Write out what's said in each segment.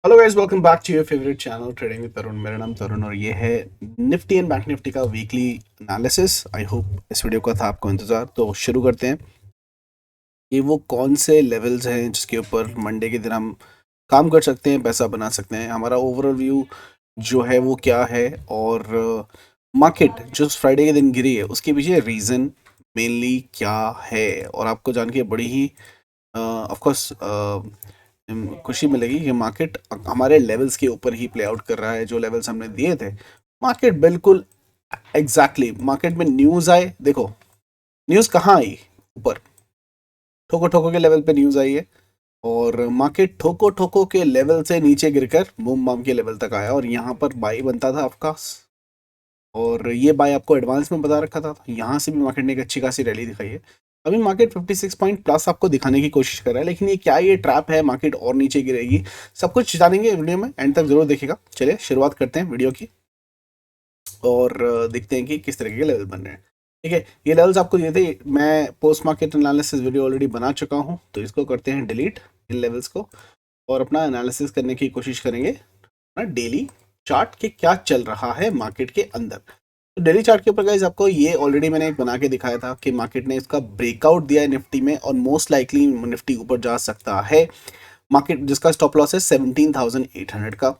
Hello guys, welcome back to your favourite channel trading with Tarun. मेरा नाम तरुण और ये है निफ्टी एंड बैंक निफ्टी का वीकली एनालिसिस। आई होप इस वीडियो का था आपको इंतजार। तो शुरू करते हैं कि वो कौन से लेवल्स हैं जिसके ऊपर मंडे के दिन हम काम कर सकते हैं, पैसा बना सकते हैं। हमारा ओवरऑल व्यू जो है वो क्या है, और मार्केट जो फ्राइडे के दिन गिरी है उसके पीछे रीज़न मेनली क्या है, और आपको जान के बड़ी ही ऑफ कोर्स खुशी मिलेगी कि मार्केट हमारे लेवल्स के ऊपर ही प्ले आउट कर रहा है। जो लेवल्स हमने दिए थे, मार्केट बिल्कुल मार्केट में न्यूज़ आए। देखो न्यूज़ कहाँ आई, ऊपर ठोको ठोको के लेवल पे न्यूज़ आई है, और मार्केट ठोको ठोको के लेवल से नीचे गिरकर बूम बम के लेवल तक आया, और यहाँ पर बाई बनता था आपका। और ये बाय आपको एडवांस में बता रखा था, तो यहाँ से भी मार्केट ने एक अच्छी खासी रैली दिखाई है। अभी मार्केट 56 पॉइंट प्लस आपको दिखाने की कोशिश कर रहा है, लेकिन ये क्या, ये ट्रैप है, मार्केट और नीचे गिरेगी, सब कुछ जानेंगे वीडियो में, एंड तक जरूर देखेगा। चलिए शुरुआत करते हैं वीडियो की, और देखते हैं कि किस तरीके के लेवल बन रहे हैं। ठीक है, ये लेवल्स आपको दिए थे, मैं post market analysis video already बना चुका हूँ, तो इसको करते हैं डिलीट, इन लेवल्स को, और अपना एनालिसिस करने की कोशिश करेंगे अपना डेली चार्ट के क्या चल रहा है मार्केट के अंदर। तो डेली चार्ट के ऊपर गाइस आपको ये ऑलरेडी मैंने एक बना के दिखाया था कि मार्केट ने इसका ब्रेकआउट दिया है निफ्टी में, और मोस्ट लाइकली निफ्टी ऊपर जा सकता है। मार्केट जिसका स्टॉप लॉस है 17,800 का,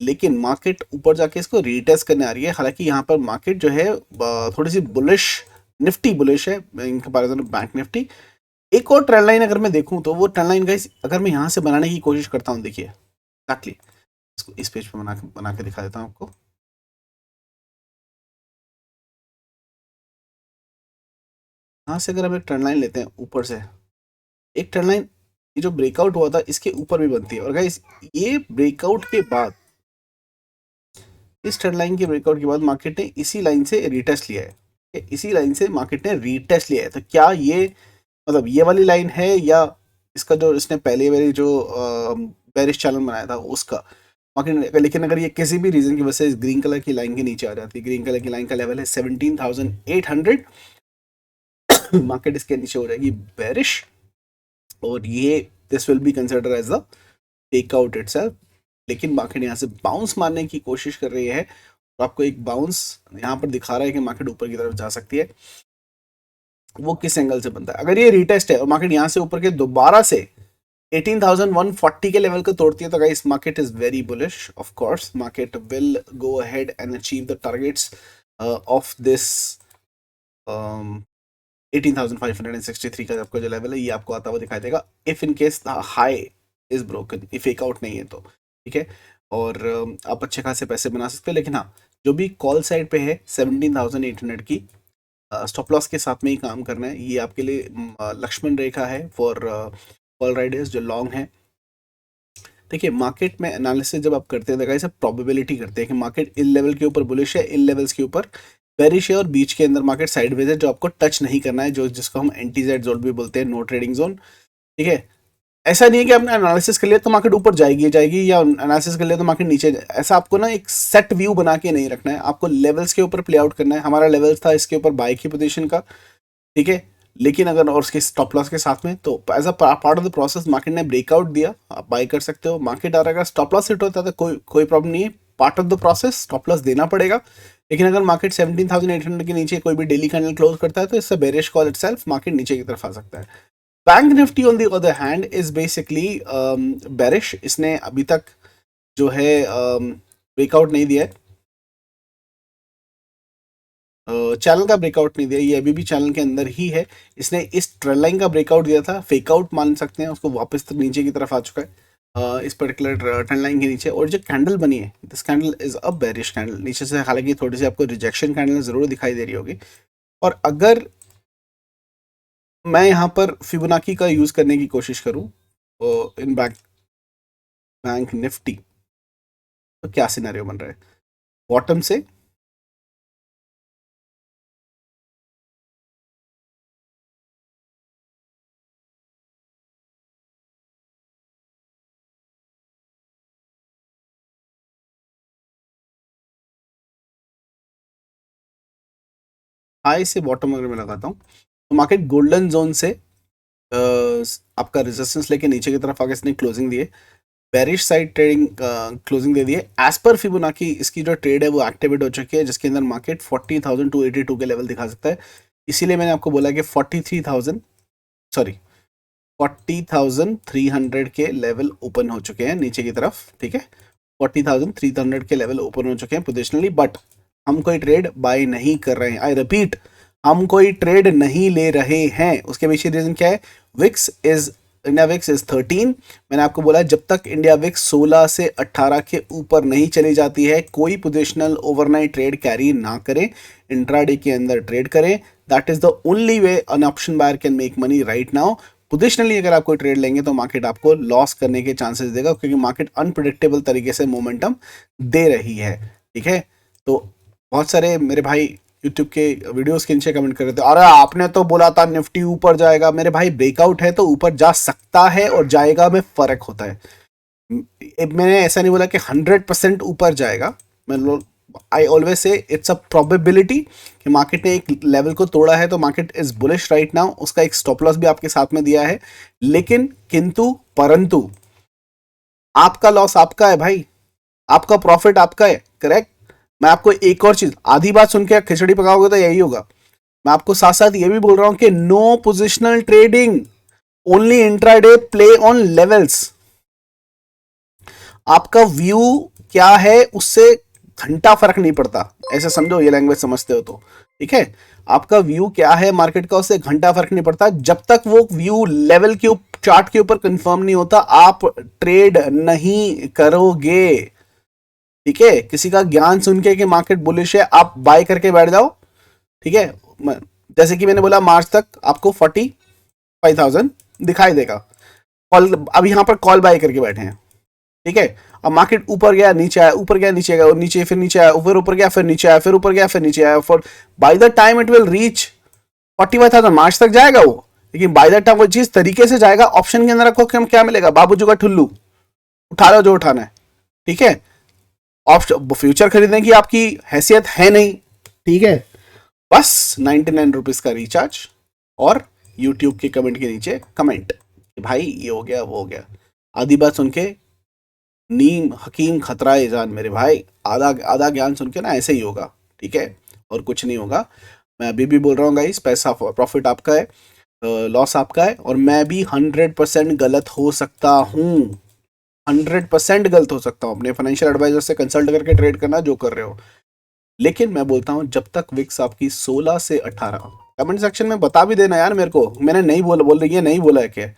लेकिन मार्केट ऊपर जाके इसको रीटेस्ट करने आ रही है। हालांकि यहाँ पर मार्केट जो है थोड़ी सी बुलिश, निफ्टी बुलिश है इन कंपैरिजन बैंक निफ्टी। एक और ट्रेंड लाइन अगर मैं देखूं, तो वो ट्रेंड लाइन गाइस अगर मैं यहाँ से बनाने की कोशिश करता हूँ, देखिए एक्टली इसको इस पेज पे बना के दिखा देता हूँ आपको। यहाँ से अगर हम एक ट्रेंड लाइन लेते हैं ऊपर से, एक ट्रेंड लाइन ये जो ब्रेकआउट हुआ था इसके ऊपर भी बनती है, और गाइस ये ब्रेकआउट के बाद, इस ट्रेंड लाइन के ब्रेकआउट के बाद मार्केट ने इसी लाइन से रीटेस्ट लिया है, इसी लाइन से मार्केट ने रीटेस्ट लिया है। तो क्या ये मतलब ये वाली लाइन है, या इसका जो इसने पहले वाली जो बेरिश चैनल बनाया था उसका मार्केट। लेकिन अगर ये किसी भी रीजन की वजह से इस ग्रीन कलर की लाइन के नीचे आ जाती है, ग्रीन कलर की लाइन का लेवल है 17,800, मार्केट इसके नीचे हो जाएगी बेरिश, और ये this will be consider as the takeout itself. लेकिन मार्केट यहाँ से बाउंस मारने की कोशिश कर रही है, और आपको एक बाउंस यहाँ पर दिखा रहा है कि मार्केट ऊपर की तरफ जा सकती है। वो किस एंगल से बनता है, अगर ये रीटेस्ट है और मार्केट यहाँ से ऊपर के दोबारा से 18,140 के लेवल को तोड़ती है, तो guys market is very bullish. Of course market will go ahead and achieve the targets of this 18,563 का आपका जो लेवल है, ये आपको आता हुआ दिखाई देगा if in case high is broken, if fake out नहीं है तो। ठीक है, और आप अच्छे खासे पैसे बना सकते हैं। लेकिन हाँ, जो भी कॉल साइड पे है 17,800 की स्टॉप लॉस के साथ में ही काम करना है। ये आपके लिए लक्ष्मण रेखा है फॉर कॉल राइडर्स जो लॉन्ग है। देखिए मार्केट में एनालिसिस जब आप करते हैं तो गाइस आप प्रोबेबिलिटी करते हैं कि मार्केट इन लेवल के ऊपर बुलिश है, इन लेवल्स के ऊपर बेरिश है, और बीच के अंदर मार्केट साइडवेज है, जो आपको टच नहीं करना है, जो जिसको हम एंटी जेड जोन भी बोलते हैं, नो ट्रेडिंग जोन। ठीक है, ऐसा नहीं है कि आपने एनालिसिस कर लिया तो मार्केट ऊपर जाएगी जाएगी, या एनालिसिस कर लिया तो मार्केट नीचे ऐसा आपको ना एक सेट व्यू बना के नहीं रखना है, आपको लेवल्स के ऊपर प्ले आउट करना है। हमारा लेवल्स था इसके ऊपर बाय की पोजीशन का। ठीक है, लेकिन अगर और उसके स्टॉप लॉस के साथ में, तो as a part of the process market ने ब्रेकआउट दिया, आप बाय कर सकते हो। मार्केट आ रहा है, स्टॉप लॉस हिट होता है तो कोई प्रॉब्लम नहीं है, part of the process stop loss देना पड़ेगा। लेकिन अगर मार्केट 17,800 के नीचे कोई भी डेली कैंडल क्लोज करता है, तो इससे बेरिश कॉल इटसेल्फ मार्केट नीचे की तरफ आ सकता है। Bank Nifty on the other hand is basically bearish. इसने अभी तक जो है ब्रेकआउट नहीं दिया है, चैनल का ब्रेकआउट नहीं दिया, ये अभी भी चैनल के अंदर ही है। इसने इस ट्रेंड लाइन का ब्रेकआउट दिया था, फेकआउट मान सकते हैं उसको, वापस तक नीचे की तरफ आ चुका है इस पर्टिकुलर ट्रेंड लाइन के नीचे। और जो कैंडल बनी है, this candle is a bearish candle नीचे से, हालांकि थोड़ी सी आपको रिजेक्शन कैंडल जरूर दिखाई दे रही होगी। और अगर मैं यहाँ पर फिबोनाची का यूज करने की कोशिश करूँ इन बैंक निफ्टी, तो क्या सिनेरियो बन रहा है। बॉटम से हाई से बॉटम अगर मैं लगाता हूँ, तो मार्केट गोल्डन जोन से आपका रेजिस्टेंस लेके नीचे की तरफ आगे इसने क्लोजिंग दिए। बेरिश साइड ट्रेडिंग क्लोजिंग दे दी है। एज पर फिबोनाची इसकी जो ट्रेड है वो एक्टिवेट हो चुकी है, जिसके अंदर मार्केट 40,282 के लेवल दिखा सकता है। इसीलिए मैंने आपको बोला कि 43,000 सॉरी 40,300 के लेवल ओपन हो चुके हैं नीचे की तरफ, ठीक है। 40,300 के लेवल ओपन हो चुके हैं पोजिशनली, बट हम कोई ट्रेड बाय नहीं कर रहे हैं। आई रिपीट, हम कोई ट्रेड नहीं ले रहे हैं। उसके पीछे रीजन क्या है? VIX is India VIX is 13। मैंने आपको बोला जब तक इंडिया विक्स 16 से 18 के ऊपर नहीं चली जाती है, कोई पोजिशनल ओवरनाइट ट्रेड कैरी ना करें, इंट्राडे के अंदर ट्रेड करें। That is the only way an option buyer can make money right now. Positionally अगर आप कोई ट्रेड लेंगे तो मार्केट आपको लॉस करने के चांसेस देगा, क्योंकि मार्केट अनप्रिडिक्टेबल तरीके से मोमेंटम दे रही है, ठीक है। तो बहुत सारे मेरे भाई यूट्यूब के वीडियोस के नीचे कमेंट कर रहे थे, अरे आपने तो बोला था निफ्टी ऊपर जाएगा। मेरे भाई ब्रेकआउट है तो ऊपर जा सकता है और जाएगा में फर्क होता है। मैंने ऐसा नहीं बोला कि 100% ऊपर जाएगा। मैं I always say it's a probability कि मार्केट ने एक लेवल को तोड़ा है तो market is bullish right now. उसका एक स्टॉप लॉस भी आपके साथ में दिया है, लेकिन किंतु परंतु आपका लॉस आपका है भाई, आपका प्रॉफिट आपका है, करेक्ट। मैं आपको एक और चीज, आधी बात सुन के खिचड़ी पकाओगे तो यही होगा। मैं आपको साथ साथ ये भी बोल रहा हूं कि no positional trading, only intraday play on levels. आपका व्यू क्या है उससे घंटा फर्क नहीं पड़ता, ऐसे समझो, ये लैंग्वेज समझते हो तो, ठीक है। आपका व्यू क्या है मार्केट का उससे घंटा फर्क नहीं पड़ता। जब तक वो व्यू लेवल के चार्ट के ऊपर कंफर्म नहीं होता, आप ट्रेड नहीं करोगे, ठीक है। किसी का ज्ञान सुन के कि मार्केट बुलिश है आप बाय करके बैठ जाओ, ठीक है। जैसे कि मैंने बोला मार्च तक आपको 45,000 दिखाई देगा, कॉल अब यहां पर कॉल बाय करके बैठे हैं, ठीक है। अब मार्केट ऊपर गया नीचे आया, ऊपर गया नीचे गया, और नीचे फिर नीचे आया, फिर ऊपर गया फिर नीचे आया, फिर ऊपर गया फिर नीचे आया, for by the time it will reach 45,000 मार्च तक जाएगा वो। लेकिन बाय द टाइम वो चीज तरीके से जाएगा, ऑप्शन के अंदर रखो कि हम क्या मिलेगा, बाबूजी का ठुल्लू, उठा लो जो उठाना है, ठीक है। ऑप्शन फ्यूचर खरीदने की आपकी हैसियत है नहीं, ठीक है। बस 99 रुपीज का रिचार्ज और यूट्यूब के कमेंट के नीचे कमेंट कि भाई ये हो गया वो हो गया। आधी बात सुन के नीम हकीम खतराए जान मेरे भाई, आधा आधा ज्ञान सुन के ना ऐसे ही होगा, ठीक है, और कुछ नहीं होगा। मैं अभी भी बोल रहा हूँ गाइस, पैसा प्रॉफिट आपका है, लॉस आपका है, और मैं भी 100% गलत हो सकता हूँ, 100% गलत हो सकता हूँ। अपने फाइनेंशियल एडवाइजर से कंसल्ट करके ट्रेड करना जो कर रहे हो। लेकिन मैं बोलता हूँ जब तक विक्स आपकी 16 से 18, कमेंट सेक्शन में बता भी देना यार मेरे को, मैंने नहीं बोल रही है, नहीं बोला है क्या,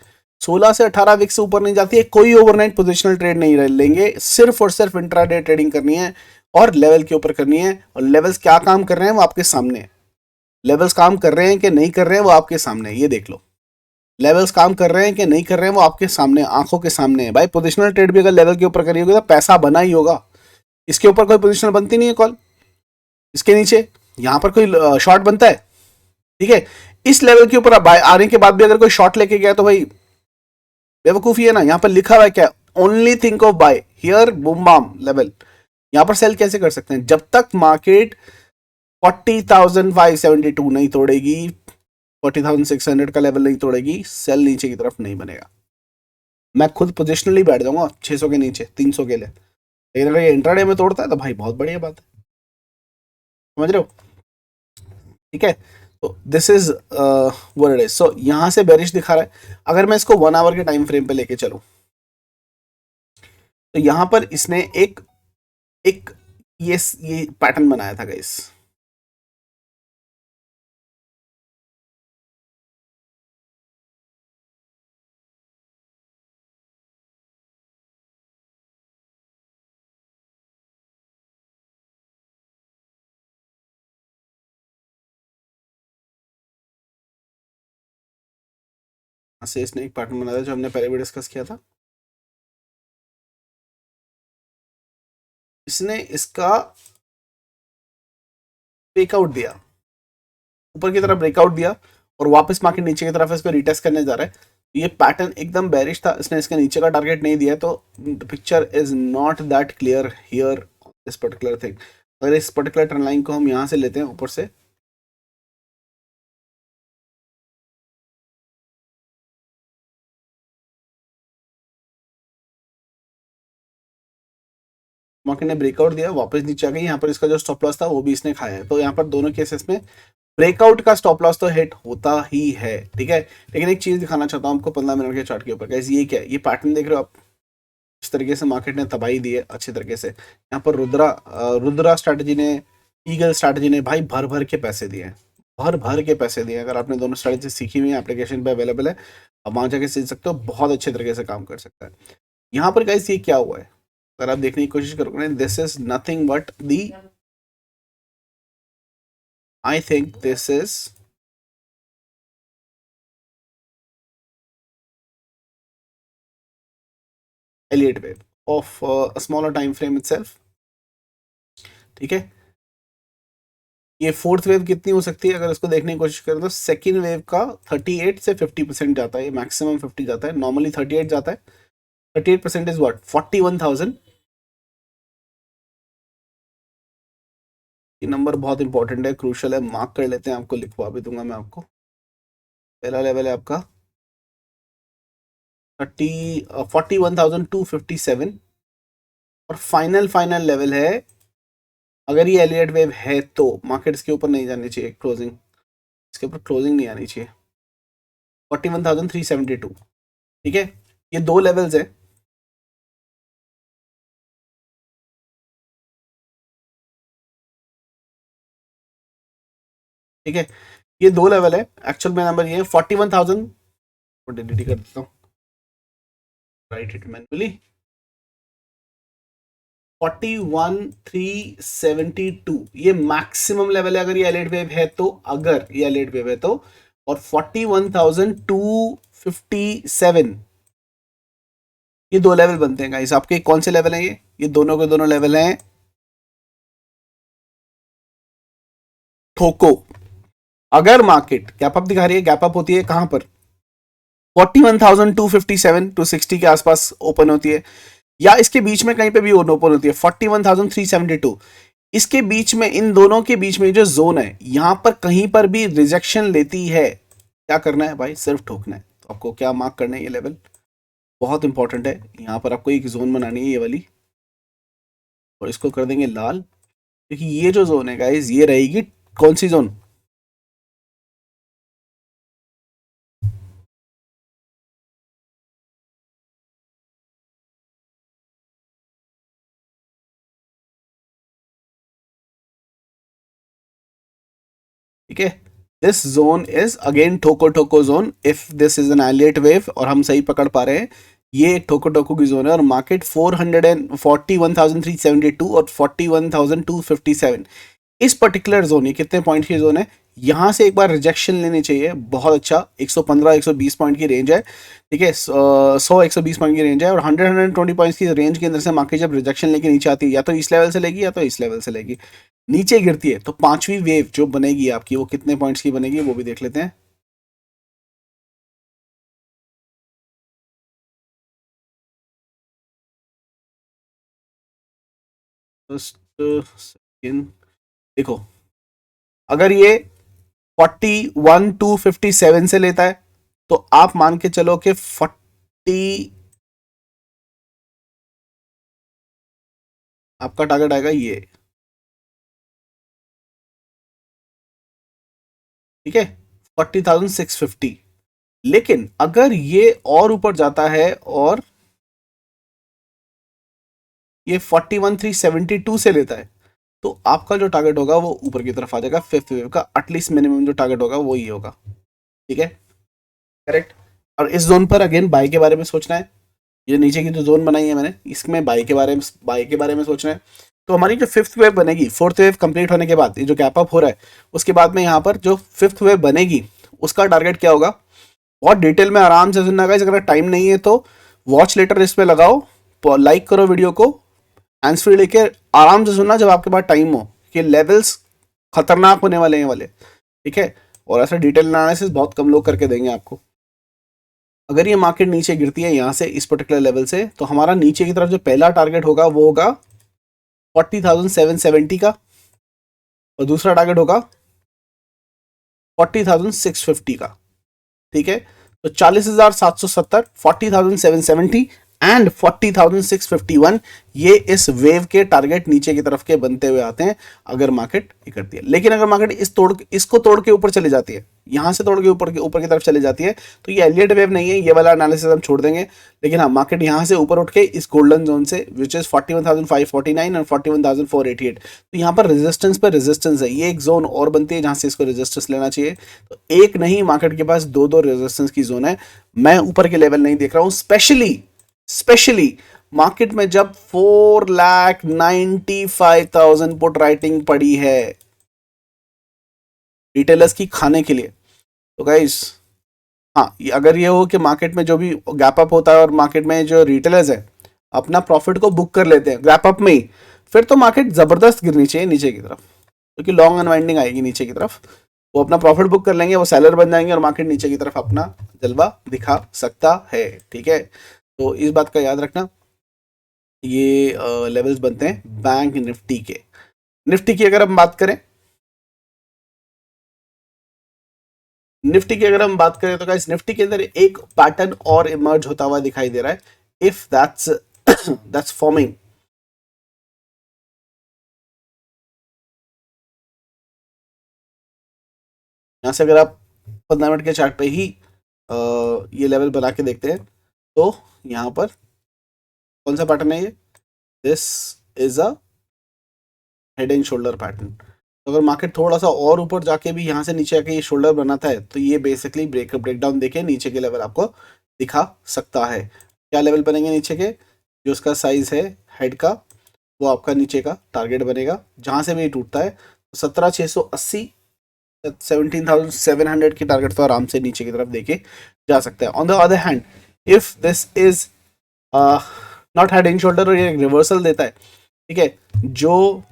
16 से 18 विक्स से ऊपर नहीं जाती है, कोई ओवरनाइट पोजिशनल ट्रेड नहीं लेंगे, सिर्फ और सिर्फ इंट्राडे ट्रेडिंग करनी है और लेवल के ऊपर करनी है। और लेवल्स क्या काम कर रहे हैं वो आपके सामने है, लेवल्स काम कर रहे हैं कि नहीं कर रहे हैं वो आपके सामने है, ये देख लो। लेवल्स काम कर रहे हैं कि नहीं कर रहे हैं वो आपके सामने, आंखों के सामने है भाई। पोजिशनल ट्रेड भी अगर लेवल के ऊपर करिएगा तो पैसा बना ही होगा। इसके ऊपर कोई पोजिशनल बनती नहीं है कॉल, इसके नीचे यहां पर कोई शॉर्ट बनता है, ठीक है। इस लेवल के ऊपर आने के बाद भी अगर कोई शॉर्ट लेके गया तो भाई बेवकूफी है ना। यहां पर लिखा हुआ है क्या, only think of buy here boom bam level. यहां पर सेल कैसे कर सकते हैं, जब तक मार्केट 40,572 नहीं तोड़ेगी, 40,600 का लेवल नहीं तोड़ेगी, सेल नीचे की तरफ नहीं बनेगा। मैं खुद पोजिशनली बैठ जाऊंगा 600 के नीचे 300 के लिए, लेकिन अगर ये इंट्राडे में तोड़ता है तो भाई बहुत बढ़िया बात है, समझ रहे हो, ठीक है। तो this is what it is. So यहां से बेरिश दिखा रहा है। अगर मैं इसको 1 आवर के टाइम फ्रेम पे लेके चलूं तो यहां पर इसने एक एक ये पैटर्न बनाया था गाइस, से इसने एक पैटर्न बनाया था जो हमने पहले भी डिस्कस किया था। इसने इसका ब्रेकआउट दिया, ऊपर की तरफ ब्रेकआउट दिया, और वापस मार्केट नीचे की तरफ इसको रिटेस्ट करने जा रहा है। ये पैटर्न एकदम बेरिश था, इसने इसके नीचे का टारगेट नहीं दिया, तो picture is not that clear here, this particular thing. अगर इस पर्टिकुलर ट्रेंड लाइन को हम यहां से लेते हैं ऊपर से, मार्केट ने ब्रेकआउट दिया, वापस नीचे आ गई, यहाँ पर इसका जो स्टॉप लॉस था वो भी इसने खाया है। तो यहाँ पर दोनों केसेस में ब्रेकआउट का स्टॉप लॉस तो हिट होता ही है, ठीक है। लेकिन एक चीज दिखाना चाहता हूँ आपको 15 मिनट के चार्ट के ऊपर, गाइस ये क्या है, ये पैटर्न देख रहे हो आप, इस तरीके से मार्केट ने तबाही दी है अच्छे तरीके से। यहाँ पर रुद्रा स्ट्रैटेजी ने, ईगल स्ट्रैटेजी ने भाई भर भर के पैसे दिए, भर भर के पैसे दिए। अगर आपने दोनों स्ट्रैटेजी सीखी हुई है, एप्लीकेशन पे अवेलेबल है, आप वहां जाके सीख सकते हो, बहुत अच्छे तरीके से काम कर सकता है। यहाँ पर गाइस ये क्या हुआ है, अगर आप देखने की कोशिश करोगे, this is nothing but the, I think this is Elliott wave of a smaller time frame itself, ठीक है। ये फोर्थ वेव कितनी हो सकती है, अगर इसको देखने की कोशिश करें तो सेकेंड वेव का 38 से 50% जाता है, ये मैक्सिमम 50 जाता है, नॉर्मली 38 जाता है। 38% इज व्हाट, 41,000। ये नंबर बहुत इंपॉर्टेंट है, क्रूशल है, मार्क कर लेते हैं, आपको लिखवा भी दूंगा मैं आपको। पहला लेवल है आपका 41,257 और फाइनल लेवल है, अगर ये एलियट वेव है तो मार्केट इसके ऊपर नहीं जानी चाहिए, क्लोजिंग इसके ऊपर क्लोजिंग नहीं आनी चाहिए, 41,372, ठीक है। ये दो लेवल्स है, ठीक है। ये दो लेवल है, एक्चुअल में नंबर ये है 41,000, डिलीट कर देता हूँ, राइट इट मैनुअली, 41,372 ये मैक्सिमम लेवल है अगर ये एलियट वेव है तो, अगर ये एलियट वेव है तो। और 41,257 ये दो लेवल बनते हैं गाइस आपके। कौन से लेवल हैं ये दोनों के दोनों लेवल हैं ठोको। अगर मार्केट गैप अप दिखा रही है, गैप अप होती है कहां पर, 41,257 टू 60 के आसपास ओपन होती है, या इसके बीच में कहीं पे भी ओपन होती है 41,372, इसके बीच में, इन दोनों के बीच में जो जोन है, यहां पर कहीं पर भी रिजेक्शन लेती है, क्या करना है भाई, सिर्फ ठोकना है। तो आपको क्या मार्क करना है, ये लेवल बहुत इंपॉर्टेंट है, यहां पर आपको एक जोन बनानी है ये वाली, और इसको कर देंगे लाल, क्योंकि ये जो जोन है गाइस ये रहेगी कौन सी जोन, ठीक है। दिस जोन इज अगेन ठोको ठोको zone, if this is an Elliott wave और हम सही पकड़ पा रहे हैं, ये ठोको ठोको की जोन है, और मार्केट 41,372 और 41,257 इस पर्टिकुलर जोन, ये कितने पॉइंट की जोन है, यहां से एक बार रिजेक्शन लेनी चाहिए, बहुत अच्छा 115 120 पॉइंट की रेंज है, ठीक है। 100 120 पॉइंट की रेंज है, और 100 120 पॉइंट्स की रेंज के अंदर से मार्केट जब रिजेक्शन लेके नीचे आती है, या तो इस लेवल से लेगी या तो इस लेवल से लेगी, नीचे गिरती है, तो पांचवी वेव जो बनेगी आपकी वो कितने पॉइंट्स की बनेगी वो भी देख लेते हैं। फर्स्ट सेकेंड, देखो अगर ये 41,257 से लेता है तो आप मान के चलो कि 40, आपका टारगेट आएगा ये, ठीक है, 40,650। लेकिन अगर ये और ऊपर जाता है और ये 41,372 से लेता है, तो आपका जो टारगेट होगा वो ऊपर की तरफ आ जाएगा, फिफ्थ वेव का एटलीस्ट मिनिमम जो टारगेट होगा वो ही होगा, ठीक है, करेक्ट। और इस जोन पर अगेन बाई के बारे में सोचना है, ये नीचे की जो जोन बनाई है मैंने, इसमें बाई के बारे में सोचना है। तो हमारी जो फिफ्थ वेव बनेगी, फोर्थ वेव कंप्लीट होने के बाद, ये जो गैप अप हो रहा है उसके बाद में यहाँ पर जो फिफ्थ वेव बनेगी उसका टारगेट क्या होगा, बहुत डिटेल में आराम से सुनना गाइस, अगर टाइम नहीं है तो वॉच लेटर इस पे लगाओ, लाइक करो वीडियो को, हैंड्स फ्री लेके आराम से सुनना जब आपके पास टाइम हो, कि लेवल्स खतरनाक होने वाले हैं वाले, ठीक है। और ऐसा डिटेल एनालिसिस बहुत कम लोग करके देंगे आपको। अगर ये मार्केट नीचे गिरती है यहाँ से इस पर्टिकुलर लेवल से, तो हमारा नीचे की तरफ जो पहला टारगेट होगा वो होगा 40,770 का, और दूसरा टारगेट होगा 40,650 का, ठीक है। तो 40,770, 40,770 एंड 40,651 ये इस वेव के टारगेट नीचे की तरफ के बनते हुए आते हैं अगर मार्केट ये करती है। लेकिन अगर मार्केट इसको तोड़ के ऊपर चली जाती है, यहां से तोड़ के ऊपर की तरफ चली जाती है, तो ये एलियट वेव नहीं है, ये वाला एनालिसिस हम छोड़ देंगे। लेकिन हाँ, मार्केट यहां से ऊपर उठ के इस गोल्डन जोन से विच इज 41,549 और 41,488, तो यहाँ पर रेजिस्टेंस पर रेजिस्टेंस है, ये एक जोन और बनती है जहां से इसको रेजिस्टेंस लेना चाहिए। तो एक नहीं, मार्केट के पास दो दो रेजिस्टेंस की जोन है। मैं ऊपर के लेवल नहीं देख रहा हूं, स्पेशली मार्केट में जब 4,95,000 पुट राइटिंग पड़ी है रिटेलर्स की खाने के लिए। तो गाइस, हाँ, अगर ये हो कि मार्केट में जो भी गैप अप होता है और मार्केट में जो रिटेलर्स है अपना प्रॉफिट को बुक कर लेते हैं गैप अप में ही, फिर तो मार्केट जबरदस्त गिरनी चाहिए नीचे की तरफ, क्योंकि लॉन्ग अनवाइंडिंग आएगी नीचे की तरफ, वो अपना प्रॉफिट बुक कर लेंगे, वो सेलर बन जाएंगे और मार्केट नीचे की तरफ अपना जलवा दिखा सकता है। ठीक है, तो इस बात का याद रखना। ये लेवल्स बनते हैं बैंक निफ्टी के। निफ्टी की अगर हम बात करें, तो गाइस निफ्टी के अंदर एक पैटर्न और इमर्ज होता हुआ दिखाई दे रहा है। इफ दैट्स दैट्स फॉर्मिंग, यहां से अगर आप 15 मिनट के चार्ट पे ही ये लेवल बना के देखते हैं, तो यहां पर कौन सा पैटर्न है ये, this is a head and shoulder pattern. तो अगर मार्केट थोड़ा सा और ऊपर जाके भी यहाँ से नीचे आके ये शोल्डर बनाता है, तो ये बेसिकली ब्रेकडाउन देके नीचे के लेवल आपको दिखा सकता है। क्या लेवल बनेंगे नीचे के, जो उसका साइज है हेड का, वो आपका नीचे का टारगेट बनेगा। जहां से भी ये टूटता है तो 17,680 17,700 की टारगेट तो आराम से नीचे की तरफ देके जा सकता है। On the other hand, if this is not head and shoulder और ये रिवर्सल देता है, ठीक है, जो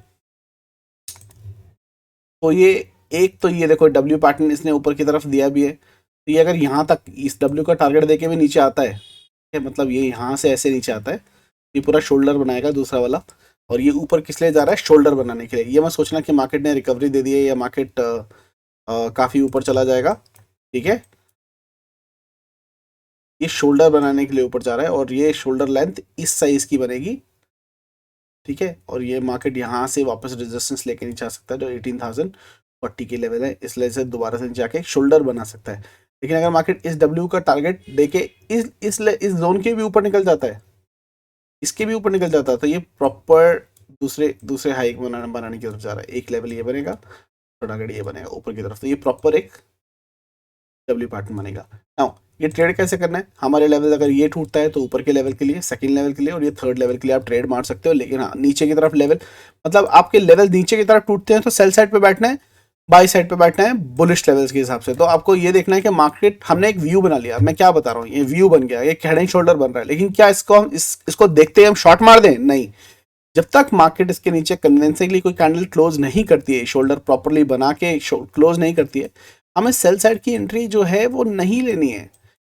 तो ये एक, तो ये देखो डब्ल्यू पैटर्न इसने ऊपर की तरफ दिया भी है, तो ये अगर यहाँ तक इस डब्ल्यू का टारगेट देके भी नीचे आता है, मतलब ये यहाँ से ऐसे नीचे आता है, ये पूरा शोल्डर बनाएगा दूसरा वाला, और ये ऊपर किस लिए जा रहा है, शोल्डर बनाने के लिए। ये मत सोचना कि मार्केट ने रिकवरी दे दी है या मार्केट काफी ऊपर चला जाएगा। ठीक है, ये शोल्डर बनाने के लिए ऊपर जा रहा है और ये शोल्डर लेंथ इस साइज की बनेगी। ठीक है, और ये मार्केट यहाँ से वापस रेजिस्टेंस लेके नीचे आ सकता है, जो 18,040 के लेवल है, इसलिए से दोबारा से नीचे आके शोल्डर बना सकता है। लेकिन अगर मार्केट इस डब्ल्यू का टारगेट देके इस जोन के भी ऊपर निकल जाता है, इसके भी ऊपर निकल जाता है, तो ये प्रॉपर दूसरे दूसरे हाइक बनाने की तरफ जा रहा है। एक लेवल ये बनेगा, टारगेट ये बनेगा ऊपर की तरफ, तो ये प्रॉपर एक डब्ल्यू पैटर्न बनेगा। नाउ ये ट्रेड कैसे करना है, हमारे लेवल अगर ये टूटता है तो ऊपर के लेवल के लिए, सेकंड लेवल के लिए और ये थर्ड लेवल के लिए आप ट्रेड मार सकते हो। लेकिन हाँ, नीचे की तरफ लेवल, मतलब आपके लेवल नीचे की तरफ टूटते हैं तो सेल साइड पे बैठना है, बाई साइड पे बैठना है बुलिश लेवल्स के हिसाब से। तो आपको ये देखना है कि मार्केट, हमने एक व्यू बना लिया, मैं क्या बता रहा हूँ, ये व्यू बन गया, ये हेड एंड शोल्डर बन रहा है, लेकिन क्या इसको हम इसको देखते हैं हम शॉर्ट मार दें, नहीं। जब तक मार्केट इसके नीचे कन्विंसिंगली कोई कैंडल क्लोज नहीं करती है, शोल्डर प्रॉपरली बना के क्लोज नहीं करती है, हमें सेल साइड की एंट्री जो है वो नहीं लेनी है।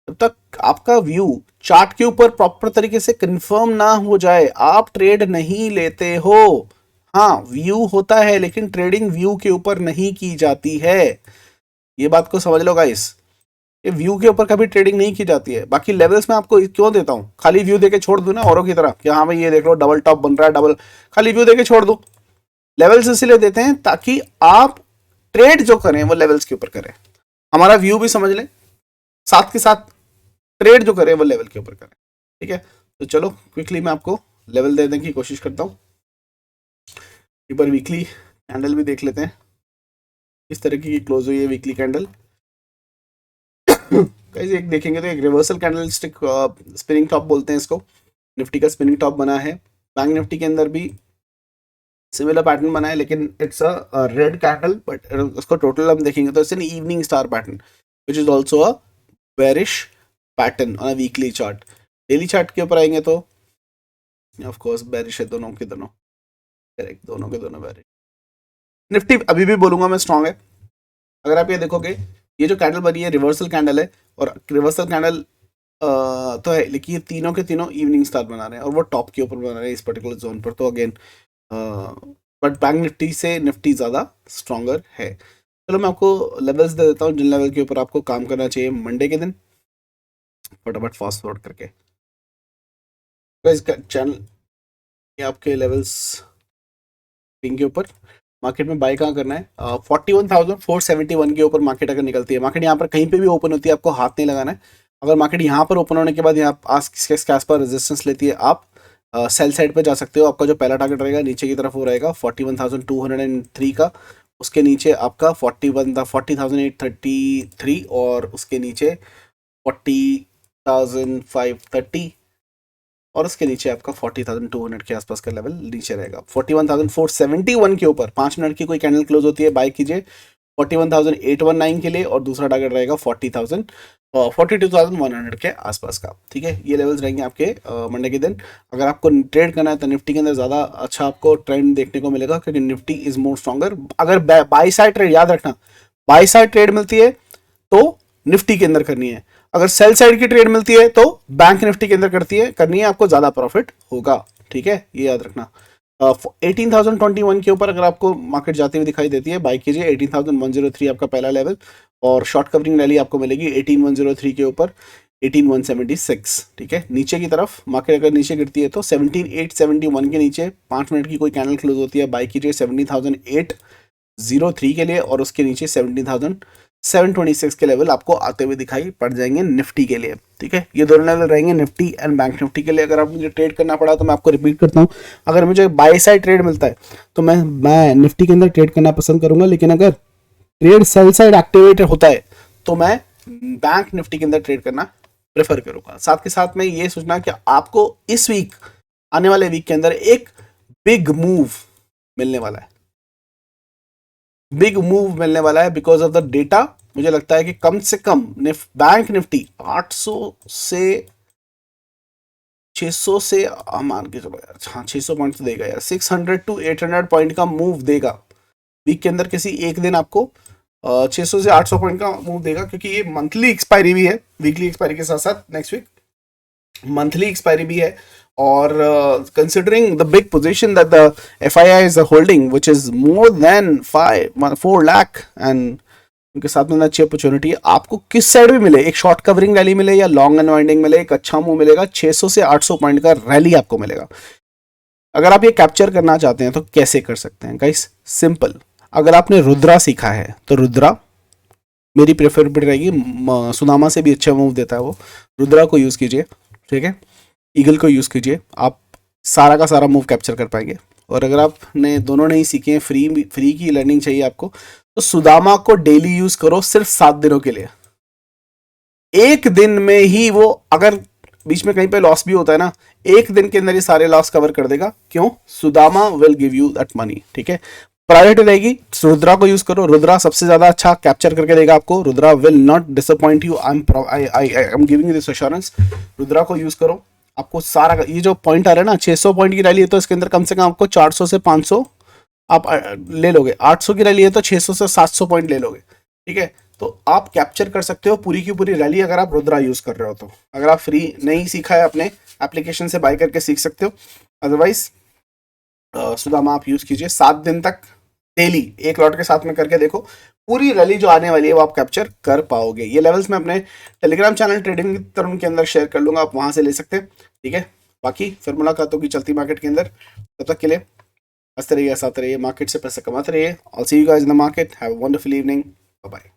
जब तक आपका व्यू चार्ट के ऊपर प्रॉपर तरीके से कंफर्म ना हो जाए, आप ट्रेड नहीं लेते हो। हाँ, व्यू होता है लेकिन ट्रेडिंग व्यू के ऊपर नहीं की जाती है, ये बात को समझ लो गाइस। ये व्यू के ऊपर कभी ट्रेडिंग नहीं की जाती है। बाकी लेवल्स में आपको क्यों देता हूँ, खाली व्यू देके छोड़ दूं ना औरों की तरह कि हाँ भाई ये देख लो डबल टॉप बन रहा है, डबल, खाली व्यू देके छोड़ दूं। लेवल्स इसलिए देते हैं ताकि आप ट्रेड जो करें वो लेवल्स के ऊपर करें, हमारा व्यू भी समझ लें, साथ के साथ ट्रेड जो करें वो लेवल के ऊपर करें। ठीक है, तो चलो क्विकली मैं आपको लेवल देने की कोशिश करता हूँ। एक बार वीकली कैंडल भी देख लेते हैं इस तरह की क्लोज हुई है वीकली कैंडल। गाइस एक देखेंगे तो एक reversal candle stick, spinning top बोलते हैं इसको, निफ्टी का स्पिनिंग टॉप बना है। बैंक निफ्टी के अंदर भी सिमिलर पैटर्न बना है, लेकिन it's a red candle, but उसको टोटल हम देखेंगे तो it's an evening star pattern which is also a bearish pattern on a weekly chart. Daily chart के ऊपर आएंगे तो ऑफ कोर्स बेरिश है, दोनों के दोनों, करेक्ट, दोनों के दोनों बेरिश। निफ्टी अभी भी बोलूंगा मैं स्ट्रांग है। अगर आप ये देखोगे, ये जो कैंडल बनी है रिवर्सल कैंडल है, और रिवर्सल कैंडल तो है, लेकिन ये तीनों के तीनों इवनिंग स्टार बना रहे हैं और वो टॉप के ऊपर बना रहे हैं इस पर्टिकुलर जोन पर। तो अगेन बट बैंक निफ्टी से निफ्टी ज़्यादा स्ट्रॉन्गर है। चलो मैं आपको लेवल्स दे देता हूँ जिन लेवल के ऊपर आपको काम करना चाहिए मंडे के दिन, फटाफट फास्ट फॉरवर्ड करके। इसका चैनल ये आपके लेवल्स पिंग के ऊपर मार्केट में बाय कहाँ करना है 41,471 के ऊपर मार्केट अगर निकलती है, मार्केट यहाँ पर कहीं पे भी ओपन होती है आपको हाथ नहीं लगाना है। अगर मार्केट यहाँ पर ओपन होने के बाद यहाँ इसके आसपास रेजिस्टेंस लेती है, आप सेल साइड पे जा सकते हो। आपका जो पहला टारगेट रहेगा नीचे की तरफ वो रहेगा 41,203 का, उसके नीचे आपका 40,833 और उसके नीचे 40,530 और उसके नीचे आपका 40,200 के आसपास का लेवल नीचे रहेगा। 41,471 के ऊपर 5 मिनट की कोई कैंडल क्लोज होती है बाय कीजिए 41,819 के लिए, और दूसरा टारगेट रहेगा 42,100 के आसपास का। ठीक है, ये लेवल्स रहेंगे आपके मंडे के दिन। अगर आपको ट्रेड करना है तो निफ्टी के अंदर ज़्यादा अच्छा आपको ट्रेंड देखने को मिलेगा, क्योंकि निफ्टी इज मोर स्ट्रॉन्गर। अगर बाई साइड ट्रेड, याद रखना, बाई साइड ट्रेड मिलती है तो निफ्टी के अंदर करनी है, अगर सेल साइड की ट्रेड मिलती है तो बैंक निफ्टी के अंदर करनी है, आपको ज्यादा प्रॉफिट होगा। ठीक है, ये याद रखना। 18,021 के ऊपर अगर आपको मार्केट जाती हुई दिखाई देती है बाय कीजिए। 18,103 आपका पहला लेवल, और शॉर्ट कवरिंग रैली आपको मिलेगी 18,103 के ऊपर 18,176। ठीक है, नीचे की तरफ मार्केट अगर नीचे गिरती है तो 17,871 के नीचे 5 मिनट की कोई कैंडल क्लोज होती है बाय कीजिए 17,803 के लिए, और उसके नीचे 17,726 के लेवल आपको आते हुए दिखाई पड़ जाएंगे निफ्टी के लिए। ठीक है, ये दोनों लेवल रहेंगे निफ्टी एंड बैंक निफ्टी के लिए। अगर आप मुझे ट्रेड करना पड़ा तो मैं आपको रिपीट करता हूँ, अगर मुझे बाय साइड ट्रेड मिलता है तो मैं निफ्टी के अंदर ट्रेड करना पसंद करूंगा, लेकिन अगर ट्रेड सेल साइड एक्टिवेट होता है तो मैं बैंक निफ्टी के अंदर ट्रेड करना प्रेफर करूंगा। साथ के साथ में ये सोचना कि आपको इस वीक, आने वाले वीक के अंदर एक बिग मूव मिलने वाला है, बिग मूव मिलने वाला है बिकॉज ऑफ द डेटा। मुझे लगता है कि कम से कम बैंक निफ्टी 800 से 600 से मान के चलो यार, हाँ 600 पॉइंट तो देगा यार, 600 टू 800 पॉइंट का मूव देगा वीक के अंदर। किसी एक दिन आपको 600 से 800 पॉइंट का मूव देगा, क्योंकि ये मंथली एक्सपायरी भी है, वीकली एक्सपायरी के साथ साथ नेक्स्ट वीक मंथली एक्सपायरी भी है। और considering the big position that the FII is holding, which is more than 4 lakh, and उनके साथ में अच्छी अपॉर्चुनिटी है। आपको किस साइड भी मिले, एक शॉर्ट कवरिंग रैली मिले या लॉन्ग अनवाइंडिंग मिले, एक अच्छा मूव मिलेगा, 600 से 800 पॉइंट का रैली आपको मिलेगा। अगर आप ये कैप्चर करना चाहते हैं तो कैसे कर सकते हैं गाइस? सिंपल, अगर आपने रुद्रा सीखा है तो रुद्रा मेरी प्रेफरेबल रहेगी। सुदामा से भी अच्छा मूव देता है वो, रुद्रा को यूज़ कीजिए। ठीक है, ईगल को यूज़ कीजिए, आप सारा का सारा मूव कैप्चर कर पाएंगे। और अगर आपने दोनों नहीं सीखे हैं, फ्री की लर्निंग चाहिए आपको, तो सुदामा को डेली यूज़ करो सिर्फ 7 दिनों के लिए। एक दिन में ही वो, अगर बीच में कहीं पे लॉस भी होता है ना, एक दिन के अंदर ही सारे लॉस कवर कर देगा। क्यों? Sudama will give you that money. ठीक है, प्रायोरिटी रहेगी, रुद्रा को यूज करो। रुद्रा सबसे ज्यादा अच्छा कैप्चर करके देगा आपको। Rudra will not disappoint you, I am giving you this assurance. Rudra को यूज करो, आपको सारा ये जो पॉइंट आ रहा है ना, 600 पॉइंट की रैली है तो इसके अंदर कम से कम आपको 400 से 500 आप ले लोगे। 800 की रैली है तो 600 से 700 पॉइंट ले लोगे। ठीक है, तो आप कैप्चर कर सकते हो पूरी की पूरी रैली अगर आप रुद्रा यूज कर रहे हो तो। अगर आप फ्री नहीं सीखा है, अपने एप्लीकेशन से बाय करके सीख सकते हो, अदरवाइज सुदामा आप यूज कीजिए 7 दिन तक डेली एक लॉट के साथ में करके देखो, पूरी रैली जो आने वाली है वो आप कैप्चर कर पाओगे। ये लेवल्स मैं अपने टेलीग्राम चैनल ट्रेडिंग तरुण के अंदर शेयर कर लूंगा, आप वहां से ले सकते हैं। ठीक है, बाकी फिर मुलाकात होगी चलती मार्केट के अंदर। तब तक के लिए हंसते रहिए, हंसाते रहिए, मार्केट से पैसे कमाते रहिए। All see you guys in the market, have a wonderful evening, bye bye.